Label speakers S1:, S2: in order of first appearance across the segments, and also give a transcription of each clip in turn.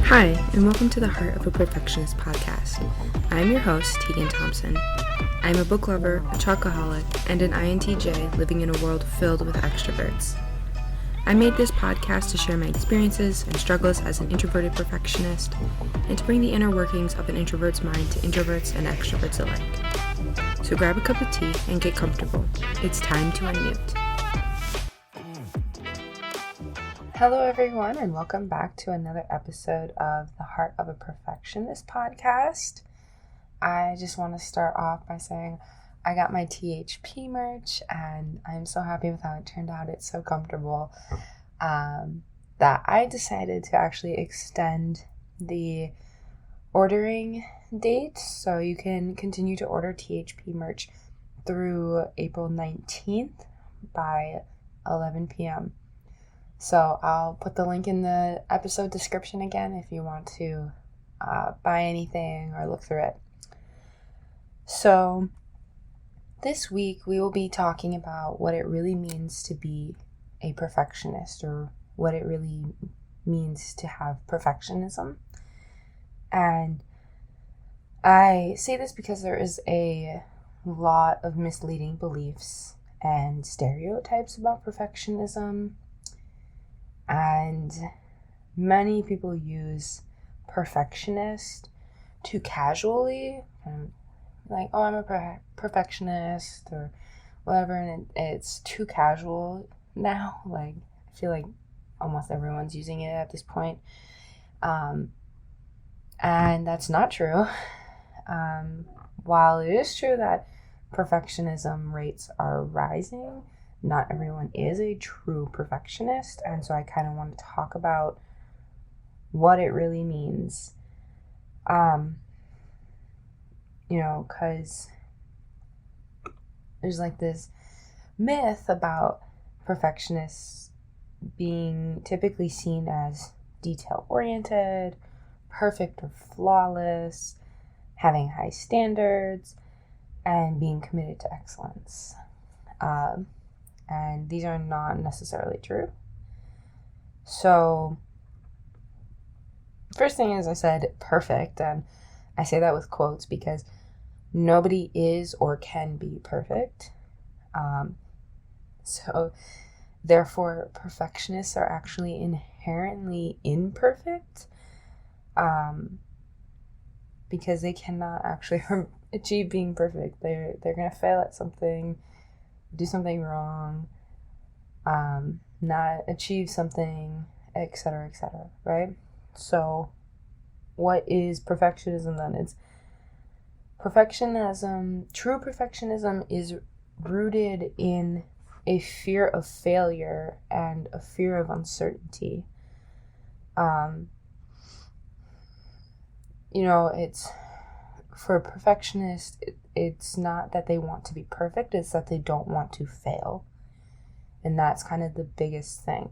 S1: Hi, and welcome to the Heart of a Perfectionist podcast. I'm your host, Tegan Thompson. I'm a book lover, a chocoholic, and an INTJ living in a world filled with extroverts. I made this podcast to share my experiences and struggles as an introverted perfectionist, and to bring the inner workings of an introvert's mind to introverts and extroverts alike. So grab a cup of tea and get comfortable. It's time to unmute. Hello everyone, and welcome back to another episode of the Heart of a Perfectionist podcast. I just want to start off by saying I got my THP merch and I'm so happy with how it turned out. It's so comfortable that I decided to actually extend the ordering date so you can continue to order THP merch through April 19th by 11 p.m. So I'll put the link in the episode description again if you want to buy anything or look through it. So this week we will be talking about what it really means to be a perfectionist, or what it really means to have perfectionism. And I say this because there is a lot of misleading beliefs and stereotypes about perfectionism. And many people use perfectionist too casually, like, oh, I'm a perfectionist or whatever, and it's too casual now. Like, I feel like almost everyone's using it at this point. And that's not true. While it is true that perfectionism rates are rising, not everyone is a true perfectionist, and so I kind of want to talk about what it really means. Because there's like this myth about perfectionists being typically seen as detail-oriented, perfect or flawless, having high standards, and being committed to excellence. And these are not necessarily true. So, first thing is, I said perfect, and I say that with quotes because nobody is or can be perfect. So, therefore, perfectionists are actually inherently imperfect, because they cannot actually achieve being perfect. They're going to fail at something, do something wrong, not achieve something, etc., right? So what is perfectionism then? It's perfectionism. True perfectionism is rooted in a fear of failure and a fear of uncertainty. It's for a perfectionist, it's not that they want to be perfect, it's that they don't want to fail. And that's kind of the biggest thing.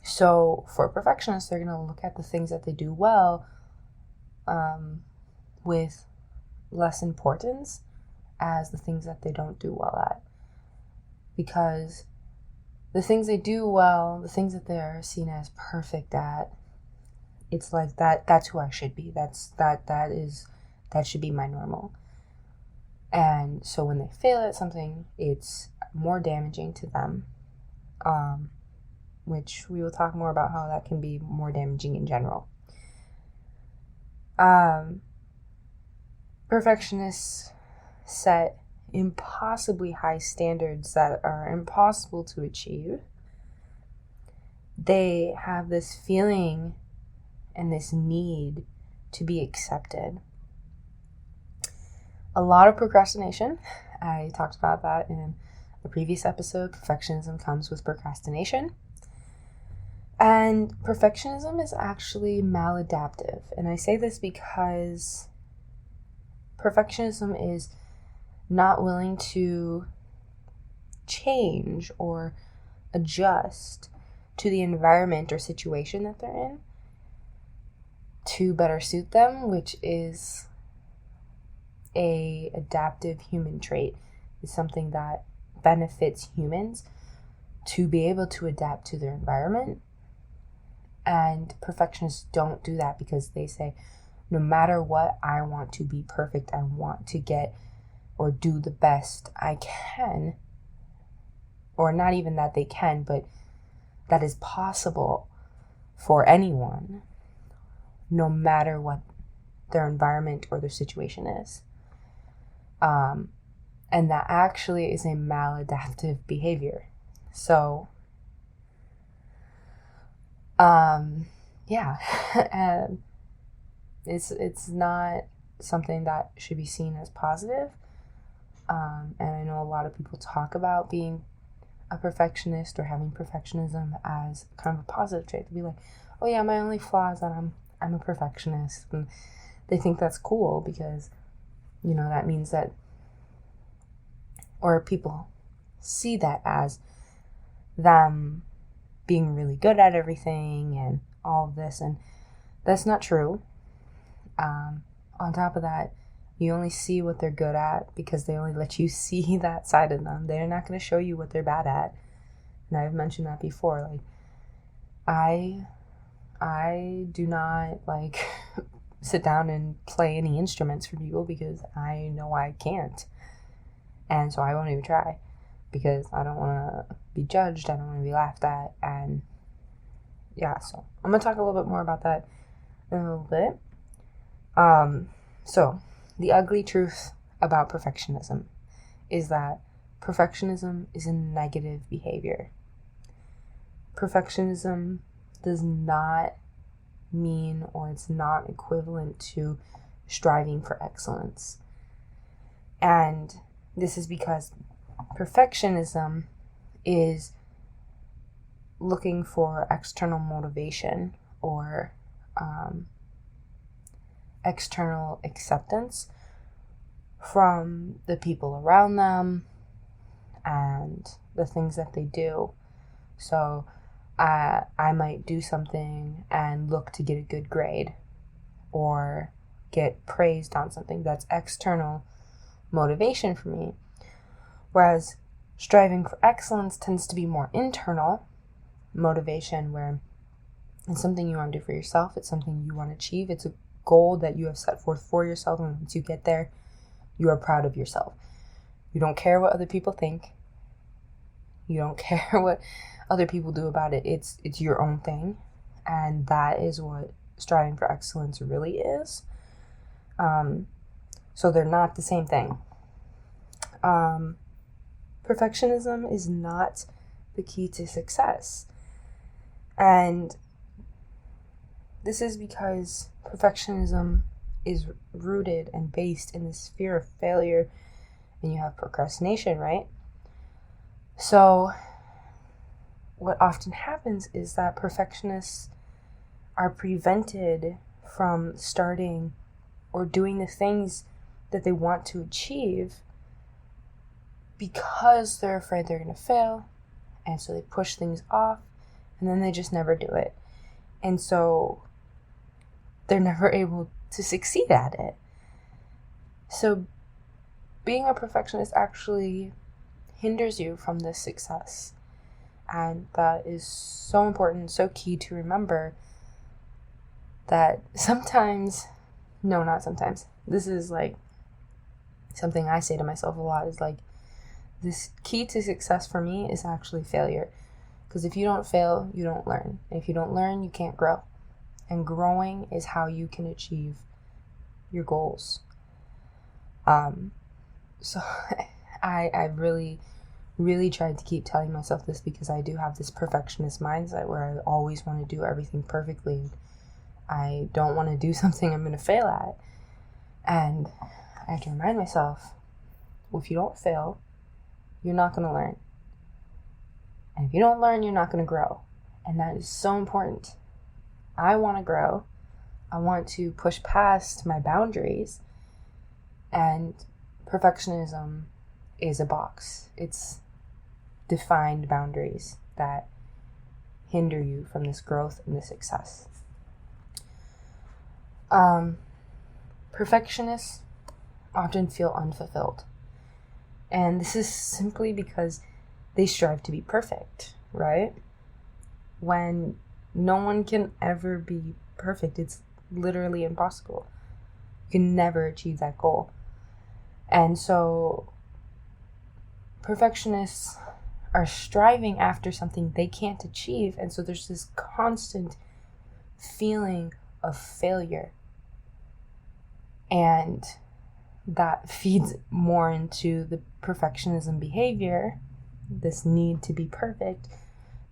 S1: So for perfectionists, they're going to look at the things that they do well with less importance as the things that they don't do well at. Because the things they do well, the things that they're seen as perfect at, it's like that's who I should be. That should be my normal. And so when they fail at something, it's more damaging to them. Which we will talk more about how that can be more damaging in general. Perfectionists set impossibly high standards that are impossible to achieve. They have this feeling and this need to be accepted. A lot of procrastination. I talked about that in the previous episode. Perfectionism comes with procrastination. And perfectionism is actually maladaptive. And I say this because perfectionism is not willing to change or adjust to the environment or situation that they're in to better suit them, which is a adaptive human trait. It's something that benefits humans to be able to adapt to their environment And perfectionists don't do that because they say, no matter what, I want to be perfect. I want to get or do the best I can. Or not even that they can, but that is possible for anyone, no matter what their environment or their situation is. And that actually is a maladaptive behavior. So, yeah, and it's not something that should be seen as positive. And I know a lot of people talk about being a perfectionist or having perfectionism as kind of a positive trait. To be like, oh yeah, my only flaw is that I'm a perfectionist, and they think that's cool because, you know, that means that, or people see that as them being really good at everything and all of this, and that's not true. On top of that, you only see what they're good at because they only let you see that side of them. They're not going to show you what they're bad at. And I've mentioned that before. Like, I do not like sit down and play any instruments for people because I know I can't. And so I won't even try because I don't want to be judged. I don't want to be laughed at. And yeah, so I'm going to talk a little bit more about that in a little bit. So the ugly truth about perfectionism is that perfectionism is a negative behavior. Perfectionism does not mean, or it's not equivalent to, striving for excellence. And this is because perfectionism is looking for external motivation or external acceptance from the people around them and the things that they do. So I might do something and look to get a good grade or get praised on something. That's external motivation for me. Whereas striving for excellence tends to be more internal motivation, where it's something you want to do for yourself. It's something you want to achieve. It's a goal that you have set forth for yourself, and once you get there, you are proud of yourself. You don't care what other people think. You don't care what other people do about it. It's your own thing, and that is what striving for excellence really is. So they're not the same thing. Perfectionism is not the key to success, and this is because perfectionism is rooted and based in this fear of failure, and you have procrastination, right? So what often happens is that perfectionists are prevented from starting or doing the things that they want to achieve because they're afraid they're going to fail, and so they push things off, and then they just never do it. And so they're never able to succeed at it. So being a perfectionist actually hinders you from this success. And that is so important, so key to remember that sometimes, no, not sometimes, this is like something I say to myself a lot, is like, this key to success for me is actually failure. Because if you don't fail, you don't learn. And if you don't learn, you can't grow. And growing is how you can achieve your goals. So I really tried to keep telling myself this, because I do have this perfectionist mindset where I always want to do everything perfectly. I don't want to do something I'm going to fail at. And I have to remind myself, well, if you don't fail, you're not going to learn. And if you don't learn, you're not going to grow. And that is so important. I want to grow. I want to push past my boundaries. And perfectionism is a box. It's defined boundaries that hinder you from this growth and this success. Perfectionists often feel unfulfilled. And this is simply because they strive to be perfect, right? When No one can ever be perfect. It's literally impossible. You can never achieve that goal. And so perfectionists are striving after something they can't achieve. And so there's this constant feeling of failure. And that feeds more into the perfectionism behavior, this need to be perfect,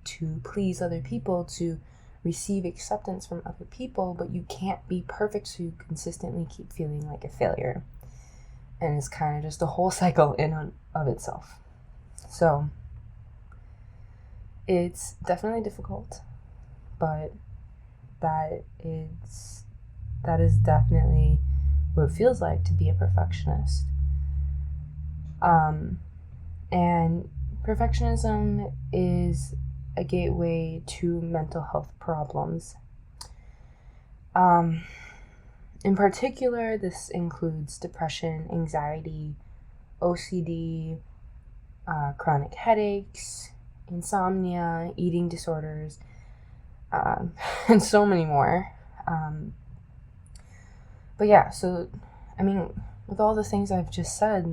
S1: to please other people, to receive acceptance from other people, but you can't be perfect, so you consistently keep feeling like a failure. And it's kind of just a whole cycle in and of itself. So it's definitely difficult, but that is definitely what it feels like to be a perfectionist. And perfectionism is a gateway to mental health problems. In particular, this includes depression, anxiety, OCD, chronic headaches, insomnia, eating disorders, and so many more. But yeah, so, I mean, with all the things I've just said,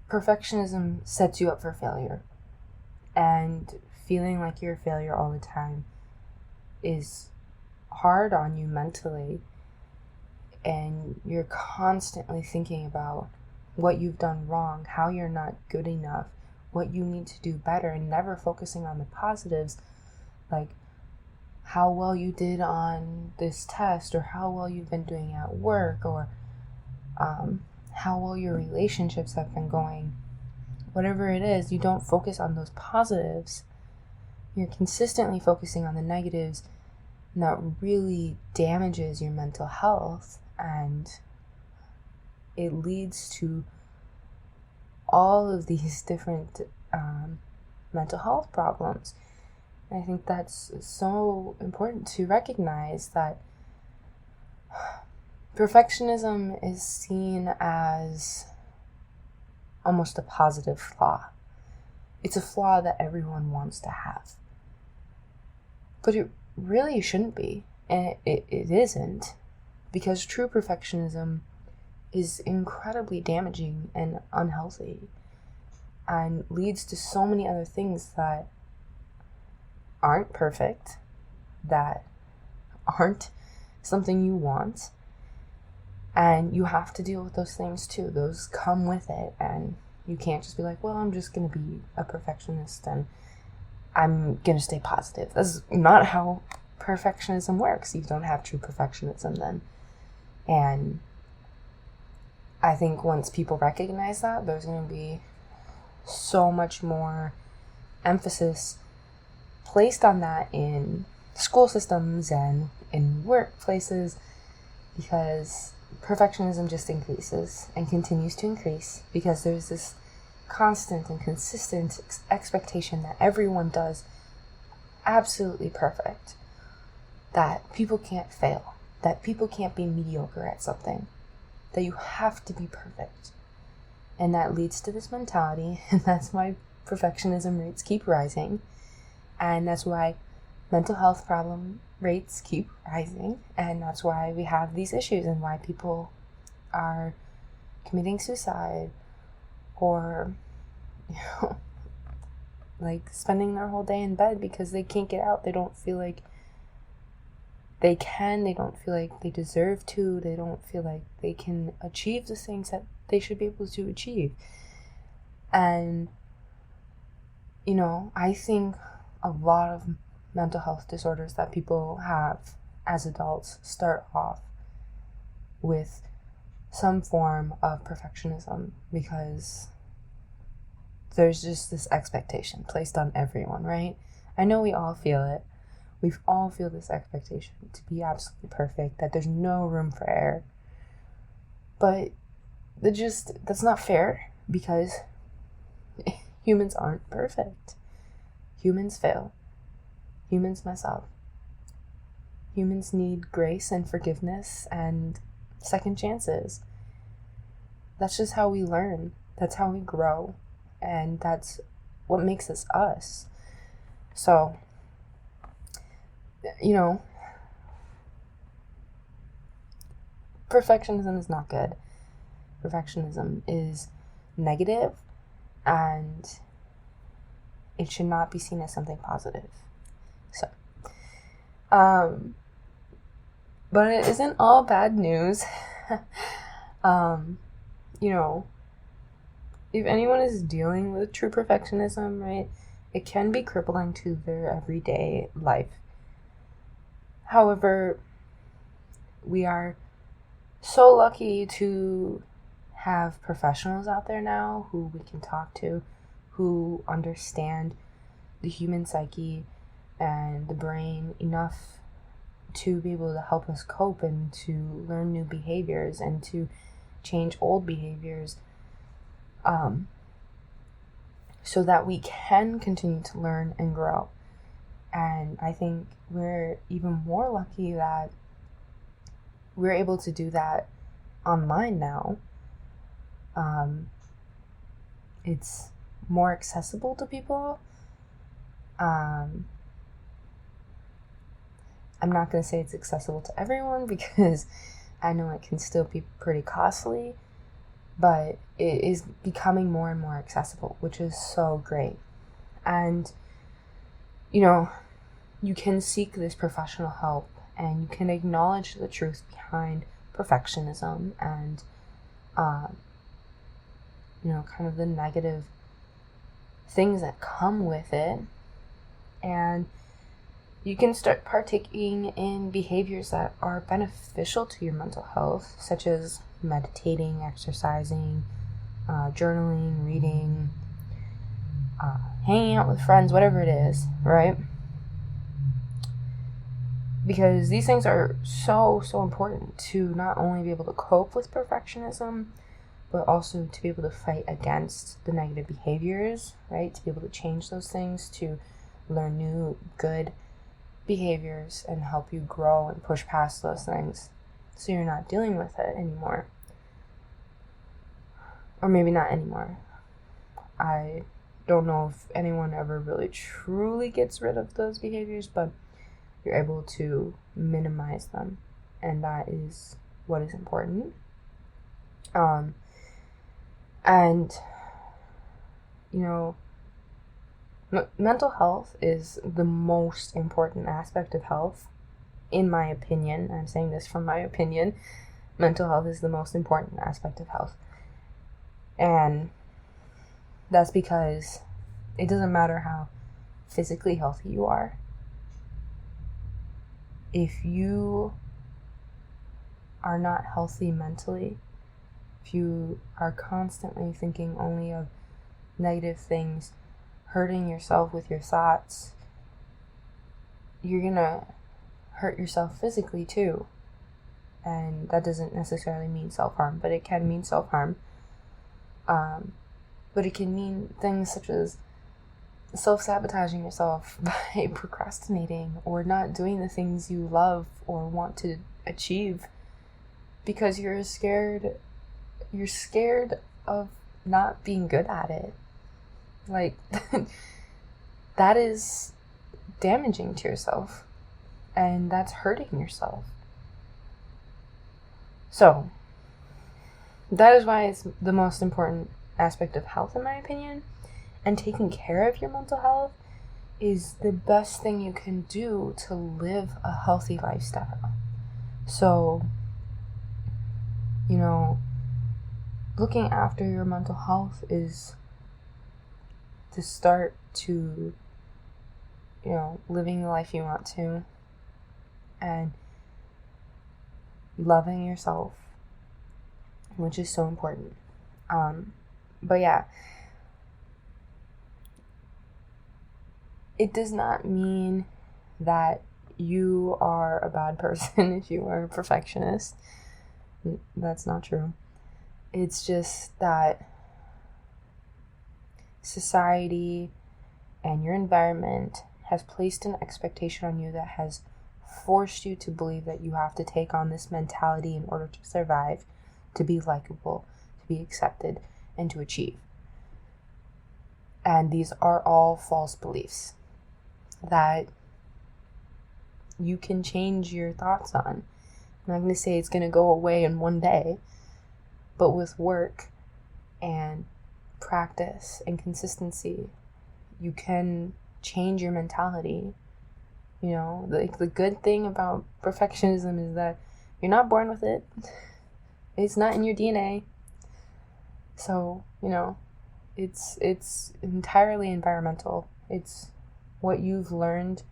S1: perfectionism sets you up for failure. And feeling like you're a failure all the time is hard on you mentally. And you're constantly thinking about what you've done wrong, how you're not good enough, what you need to do better, and never focusing on the positives, like how well you did on this test, or how well you've been doing at work, or how well your relationships have been going. Whatever it is, you don't focus on those positives. You're consistently focusing on the negatives, and that really damages your mental health, and it leads to all of these different mental health problems. And I think that's so important to recognize, that perfectionism is seen as almost a positive flaw. It's a flaw that everyone wants to have. But it really shouldn't be. And it isn't. Because true perfectionism is incredibly damaging and unhealthy. And leads to so many other things that aren't perfect, that aren't something you want, and you have to deal with those things too. Those come with it, and you can't just be like, well, I'm just gonna be a perfectionist and I'm gonna stay positive. That's not how perfectionism works. You don't have true perfectionism then. And I think once people recognize that, there's gonna be so much more emphasis placed on that in school systems and in workplaces, because perfectionism just increases and continues to increase, because there's this constant and consistent expectation that everyone does absolutely perfect, that people can't fail, that people can't be mediocre at something, that you have to be perfect. And that leads to this mentality, and that's why perfectionism rates keep rising. And that's why mental health problem rates keep rising. And that's why we have these issues, and why people are committing suicide, or, like spending their whole day in bed because they can't get out. They don't feel like they can. They don't feel like they deserve to. They don't feel like they can achieve the things that they should be able to achieve. And, I think a lot of mental health disorders that people have as adults start off with some form of perfectionism, because there's just this expectation placed on everyone, right? I know we all feel it. We all feel this expectation to be absolutely perfect, that there's no room for error. But that's not fair, because humans aren't perfect. Humans fail. Humans mess up. Humans need grace and forgiveness and second chances. That's just how we learn. That's how we grow. And that's what makes us us. So Perfectionism is not good. Perfectionism is negative, and it should not be seen as something positive. So, but it isn't all bad news. If anyone is dealing with true perfectionism, right, it can be crippling to their everyday life. However, we are so lucky to have professionals out there now who we can talk to, who understand the human psyche and the brain enough to be able to help us cope and to learn new behaviors and to change old behaviors, so that we can continue to learn and grow. And I think we're even more lucky that we're able to do that online now. It's more accessible to people. I'm not going to say it's accessible to everyone because I know it can still be pretty costly, but it is becoming more and more accessible, which is so great. And, you can seek this professional help and you can acknowledge the truth behind perfectionism and, kind of the negative things that come with it. And you can start partaking in behaviors that are beneficial to your mental health, such as meditating, exercising, journaling, reading, hanging out with friends, whatever it is, right? Because these things are so, so important to not only be able to cope with perfectionism, but also to be able to fight against the negative behaviors, right? To be able to change those things, to learn new, good behaviors and help you grow and push past those things so you're not dealing with it anymore. Or maybe not anymore. I don't know if anyone ever really truly gets rid of those behaviors, but you're able to minimize them, and that is what is important. Mental health is the most important aspect of health, in my opinion. I'm saying this from my opinion. Mental health is the most important aspect of health. And that's because it doesn't matter how physically healthy you are. If you are not healthy mentally, if you are constantly thinking only of negative things, hurting yourself with your thoughts, you're gonna hurt yourself physically too. And that doesn't necessarily mean self-harm, but it can mean self-harm. But it can mean things such as self-sabotaging yourself by procrastinating or not doing the things you love or want to achieve because you're scared of not being good at it. Like, that is damaging to yourself, and that's hurting yourself. So, that is why it's the most important aspect of health, in my opinion. And taking care of your mental health is the best thing you can do to live a healthy lifestyle. So, looking after your mental health is to start to, living the life you want to and loving yourself, which is so important. But yeah, it does not mean that you are a bad person if you are a perfectionist. That's not true. It's just that society and your environment has placed an expectation on you that has forced you to believe that you have to take on this mentality in order to survive, to be likable, to be accepted, and to achieve. And these are all false beliefs that you can change your thoughts on. I'm not going to say it's going to go away in one day, but with work and practice and consistency, you can change your mentality. You know, the good thing about perfectionism is that you're not born with it. It's not in your DNA. So, you know, it's entirely environmental. It's what you've learned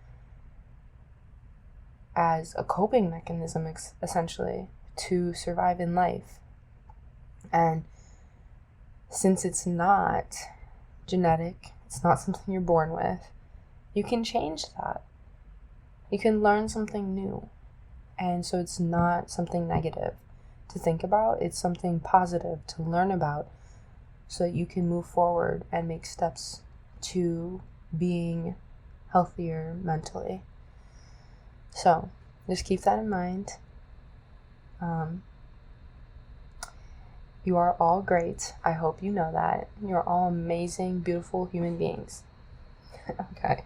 S1: as a coping mechanism, essentially, to survive in life. And since it's not genetic, it's not something you're born with, you can change that. You can learn something new. And so it's not something negative to think about. It's something positive to learn about so that you can move forward and make steps to being healthier mentally. So just keep that in mind. You are all great. I hope you know that. You're all amazing, beautiful human beings. Okay.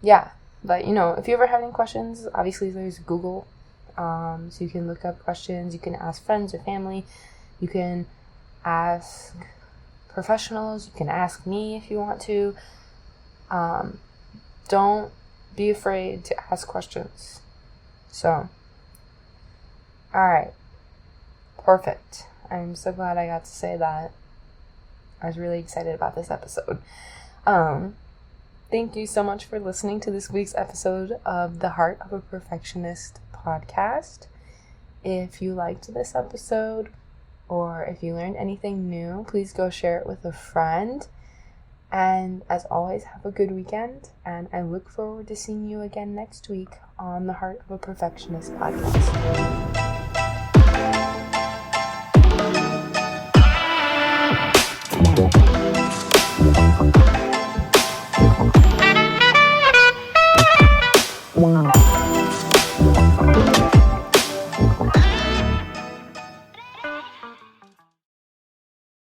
S1: Yeah. But, you know, if you ever have any questions, obviously there's Google. So you can look up questions. You can ask friends or family. You can ask professionals. You can ask me if you want to. Don't be afraid to ask questions. So, alright. Perfect. I'm so glad I got to say that. I was really excited about this episode. Thank you so much for listening to this week's episode of the Heart of a Perfectionist podcast. If you liked this episode, or if you learned anything new, please go share it with a friend. And as always, have a good weekend, and I look forward to seeing you again next week on the Heart of a Perfectionist podcast. Wow.